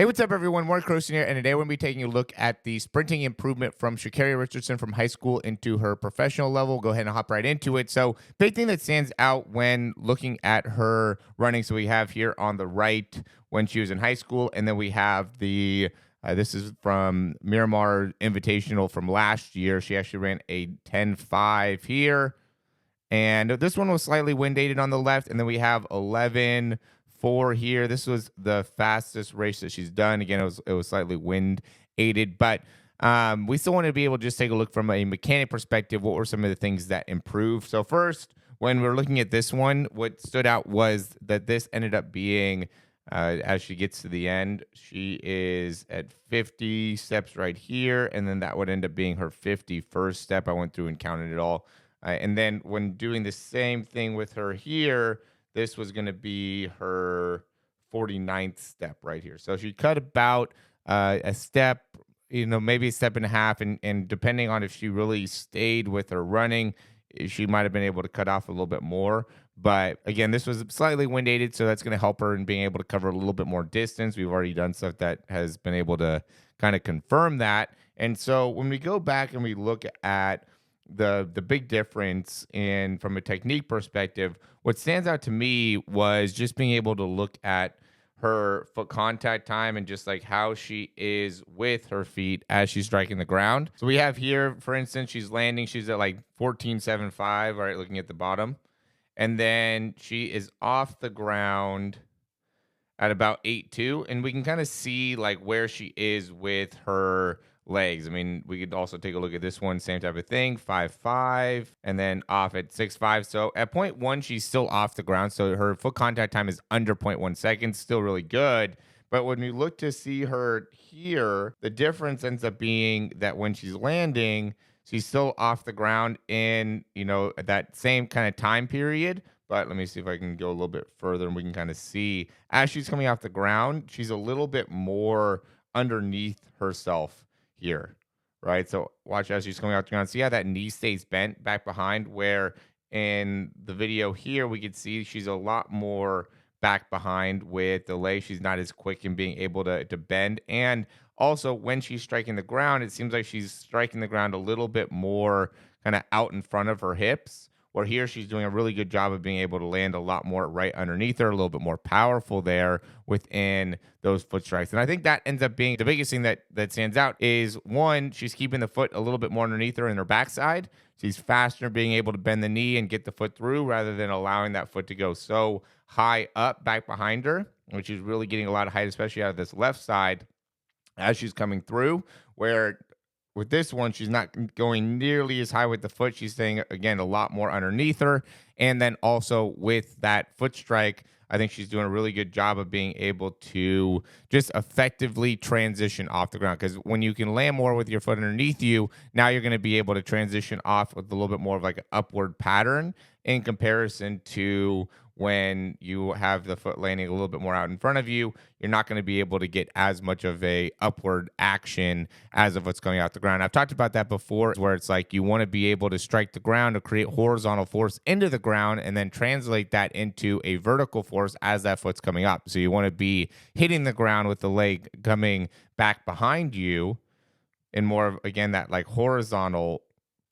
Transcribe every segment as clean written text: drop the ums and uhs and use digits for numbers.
Hey, what's up, everyone? Morey Croson here, and today we're going to be taking a look at the sprinting improvement from Sha'carri Richardson from high school into her professional level. We'll go ahead and hop right into it. So, big thing that stands out when looking at her running. So, we have here on the right when she was in high school, and then we have this is from Miramar Invitational from last year. She actually ran a 10.5 here. And this one was slightly wind aided on the left. And then we have 11.4 here. This was the fastest race that she's done. Again, it was slightly wind aided, but we still want to be able to just take a look from a mechanic perspective. What were some of the things that improved? So first, when we're looking at this one, what stood out was that this ended up being, as she gets to the end, she is at 50 steps right here. And then that would end up being her 51st step. I went through and counted it all. And then when doing the same thing with her here, this was going to be her 49th step right here. So she cut about a step, maybe a step and a half. And depending on if she really stayed with her running, she might have been able to cut off a little bit more. But again, this was slightly wind aided, so that's going to help her in being able to cover a little bit more distance. We've already done stuff that has been able to kind of confirm that. And so when we go back and we look at the big difference in from a technique perspective, what stands out to me was just being able to look at her foot contact time and just like how she is with her feet as she's striking the ground. So we have here, for instance, she's landing, she's at like 14.75, all right, looking at the bottom. And then she is off the ground at about 8.2, and we can kind of see like where she is with her legs. I mean, we could also take a look at this one, same type of thing, 5.5, and then off at 6.5. So at 0.1, she's still off the ground. So her foot contact time is under 0.1 seconds, still really good. But when we look to see her here, the difference ends up being that when she's landing, she's still off the ground in, that same kind of time period. But let me see if I can go a little bit further and we can kind of see as she's coming off the ground, she's a little bit more underneath herself here, right? So watch as she's coming off the ground. See how that knee stays bent back behind, where in the video here, we could see she's a lot more back behind with the leg. She's not as quick in being able to bend. And also when she's striking the ground, it seems like she's striking the ground a little bit more kind of out in front of her hips, where here she's doing a really good job of being able to land a lot more right underneath her, a little bit more powerful there within those foot strikes. And I think that ends up being the biggest thing that stands out is, one, she's keeping the foot a little bit more underneath her in her backside. She's faster being able to bend the knee and get the foot through rather than allowing that foot to go so high up back behind her, which is really getting a lot of height, especially out of this left side as she's coming through, where with this one, she's not going nearly as high with the foot. She's staying, again, a lot more underneath her. And then also with that foot strike, I think she's doing a really good job of being able to just effectively transition off the ground. Because when you can land more with your foot underneath you, now you're going to be able to transition off with a little bit more of like an upward pattern in comparison to when you have the foot landing a little bit more out in front of you. You're not going to be able to get as much of a upward action as of what's going out the ground. I've talked about that before, where it's like you want to be able to strike the ground to create horizontal force into the ground and then translate that into a vertical force as that foot's coming up. So you want to be hitting the ground with the leg coming back behind you in more of, again, that like horizontal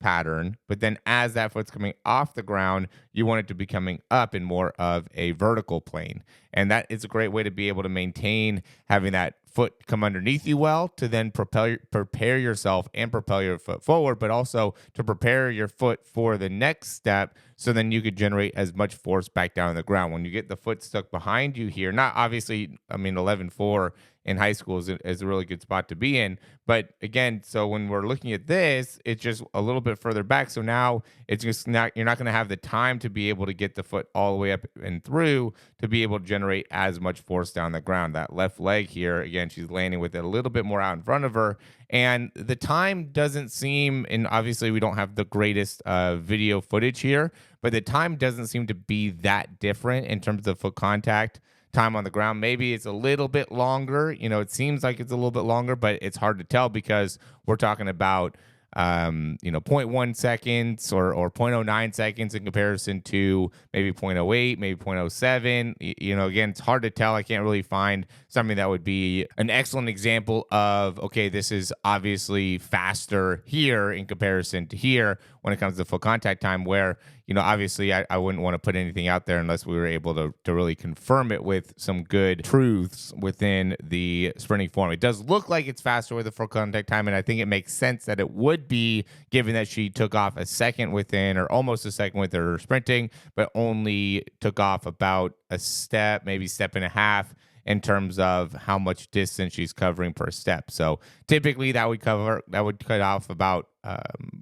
pattern, but then as that foot's coming off the ground, you want it to be coming up in more of a vertical plane. And that is a great way to be able to maintain having that foot come underneath you well, to then prepare yourself and propel your foot forward, but also to prepare your foot for the next step, so then you could generate as much force back down on the ground. When you get the foot stuck behind you here, not obviously, 11.4 in high school is a really good spot to be in. But again, so when we're looking at this, it's just a little bit further back. So now it's just not, you're not going to have the time to be able to get the foot all the way up and through to be able to generate as much force down the ground. That left leg here, again, she's landing with it a little bit more out in front of her. And the time doesn't seem, and obviously we don't have the greatest video footage here, but the time doesn't seem to be that different in terms of foot contact time on the ground. Maybe it's a little bit longer. It seems like it's a little bit longer, but it's hard to tell because we're talking about 0 0.1 seconds or 0.09 seconds in comparison to maybe 0.08, maybe 0.07. Again, it's hard to tell. I can't really find something that would be an excellent example of, okay, this is obviously faster here in comparison to here when it comes to full contact time, where, obviously I wouldn't want to put anything out there unless we were able to really confirm it with some good truths within the sprinting form. It does look like it's faster with the full contact time, and I think it makes sense that it would be, given that she took off a second within, or almost a second with her sprinting, but only took off about a step, maybe step and a half in terms of how much distance she's covering per step. So typically that would cut off about zero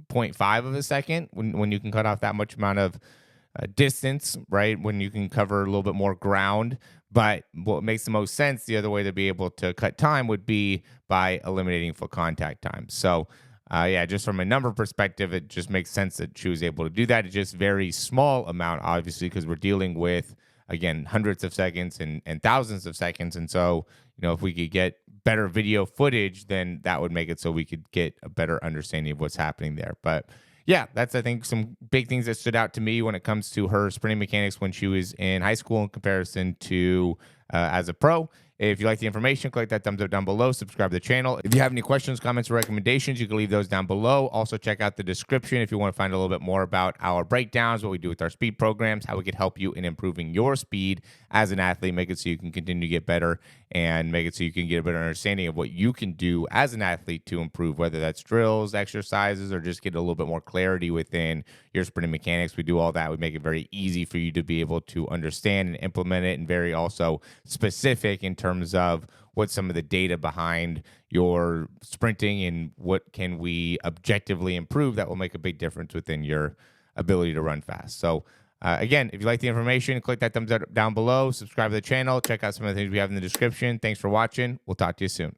0.5 of a second when you can cut off that much amount of distance, right? When you can cover a little bit more ground. But what makes the most sense, the other way to be able to cut time would be by eliminating full contact time. So yeah, just from a number perspective, it just makes sense that she was able to do that. It's just very small amount, obviously, because we're dealing with, again, hundreds of seconds and thousands of seconds. And so, if we could get better video footage, then that would make it so we could get a better understanding of what's happening there. But yeah, that's, I think, some big things that stood out to me when it comes to her sprinting mechanics when she was in high school in comparison to as a pro. If you like the information, click that thumbs up down below, subscribe to the channel. If you have any questions, comments, or recommendations, you can leave those down below. Also, check out the description if you want to find a little bit more about our breakdowns, what we do with our speed programs, how we can help you in improving your speed as an athlete, make it so you can continue to get better, and make it so you can get a better understanding of what you can do as an athlete to improve, whether that's drills, exercises, or just get a little bit more clarity within your sprinting mechanics. We do all that. We make it very easy for you to be able to understand and implement it, and very also specific in terms of what some of the data behind your sprinting and what can we objectively improve that will make a big difference within your ability to run fast. So again, if you like the information, click that thumbs up down below, subscribe to the channel, check out some of the things we have in the description. Thanks for watching. We'll talk to you soon.